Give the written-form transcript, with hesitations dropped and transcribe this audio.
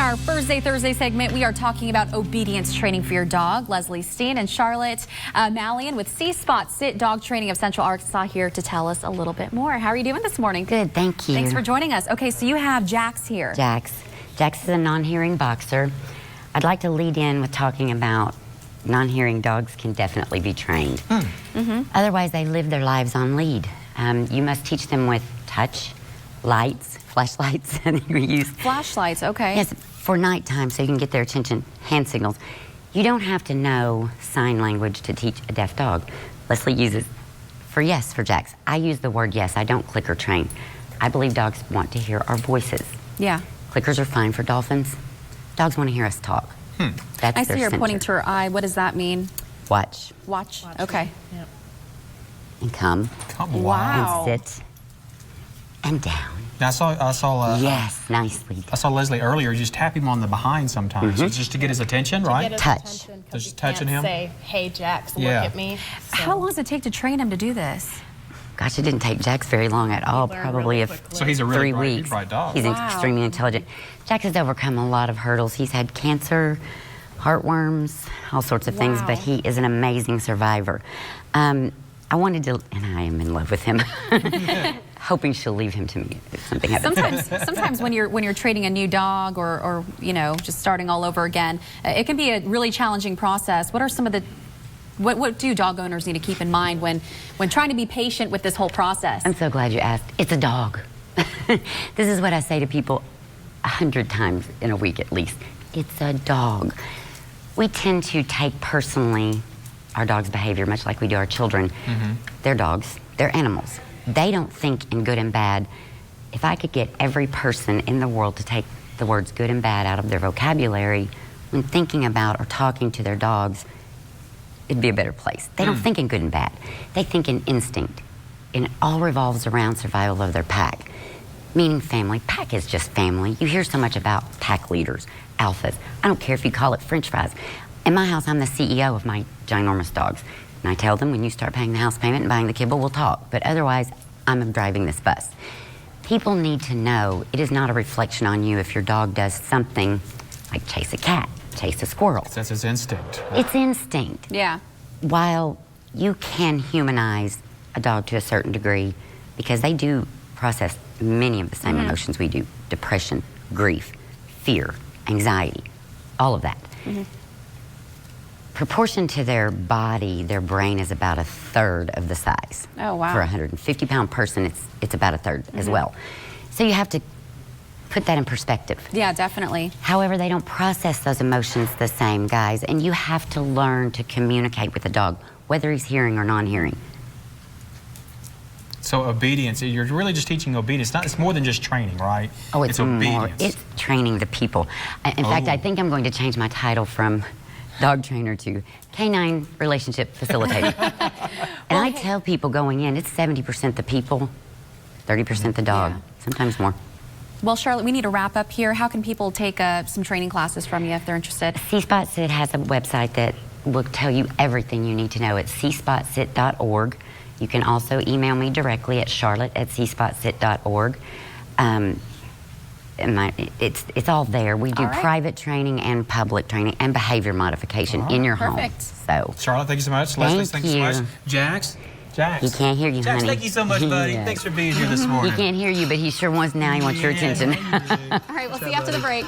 our Thursday segment, we are talking about obedience training for your dog. Leslie Steen and Charlotte Mallion with C-Spot Sit Dog Training of Central Arkansas here to tell us a little bit more. How are you doing this morning? Good, thank you. Thanks for joining us. Okay, so you have Jax here. Jax is a non-hearing boxer. I'd like to lead in with talking about non-hearing dogs can definitely be trained. Otherwise, they live their lives on lead. You must teach them with touch, lights, flashlights, and you use Flashlights, okay. Yes, for nighttime so you can get their attention, hand signals. You don't have to know sign language to teach a deaf dog. Leslie uses for Jax. I use the word yes, I don't clicker train. I believe dogs want to hear our voices. Yeah. Clickers are fine for dolphins. Dogs want to hear us talk. That's I their see you're center. pointing to her eye. What does that mean? Watch. Watch. Okay. Yep. And come. Wow. And sit. And down. Now, I saw Yes, nicely. I saw Leslie earlier. You just tap him on the behind sometimes, It's just to get his attention, right? Get his Touch. attention, 'cause Just you touching can't him? Say, "Hey, Jax, look Yeah. at me." So How long does it take to train him to do this? Gosh, it didn't take Jax very long at all. learn Probably really if quickly. So he's a really 3 weeks. bright dog. He's Wow. extremely intelligent. Jax has overcome a lot of hurdles. He's had cancer, heartworms, all sorts of things, Wow. but he is an amazing survivor. I wanted to, and I am in love with him, hoping she'll leave him to me if something happens. Sometimes when you're training a new dog or you know, just starting all over again, it can be a really challenging process. What are some of the what do dog owners need to keep in mind when trying to be patient with this whole process? I'm so glad you asked. It's a dog. This is what I say to people 100 times in a week at least. It's a dog. We tend to take personally our dog's behavior, much like we do our children. They're dogs. They're animals. They don't think in good and bad. If I could get every person in the world to take the words good and bad out of their vocabulary when thinking about or talking to their dogs, it'd be a better place. They don't think in good and bad. They think in instinct. And it all revolves around survival of their pack, meaning family. Pack is just family. You hear so much about pack leaders, alphas. I don't care if you call it French fries. In my house, I'm the CEO of my ginormous dogs. And I tell them, when you start paying the house payment and buying the kibble, we'll talk. But otherwise, I'm driving this bus. People need to know it is not a reflection on you if your dog does something like chase a cat, chase a squirrel. That's his instinct. It's instinct. Yeah. While you can humanize a dog to a certain degree, because they do process many of the same emotions we do: depression, grief, fear, anxiety, all of that. Proportion to their body, their brain is about a third of the size. Oh, wow. For a 150-pound person, it's about a third as well. So you have to put that in perspective. Yeah, definitely. However, they don't process those emotions the same, guys, and you have to learn to communicate with a dog, whether he's hearing or non-hearing. So obedience, you're really just teaching obedience. It's more than just training, right? Oh, it's more. obedience. It's training the people. In fact, I think I'm going to change my title from dog trainer to canine relationship facilitator. And I tell people going in, it's 70% the people, 30% the dog, sometimes more. Well, Charlotte, we need to wrap up here. How can people take some training classes from you if they're interested? C-Spot Sit has a website that will tell you everything you need to know. It's cspotsit.org. You can also email me directly at charlotte@cspotsit.org. It's all there. We do All right. private training and public training and behavior modification in your Perfect. home. So Charlotte, thank you so much. Leslie, thank you so much. Jax? he can't hear you, Jax, honey. thank you so much, buddy. Yeah. Thanks for being here this He morning. can't hear you, but he sure wants now. He wants your attention. All right, we'll see you after the break.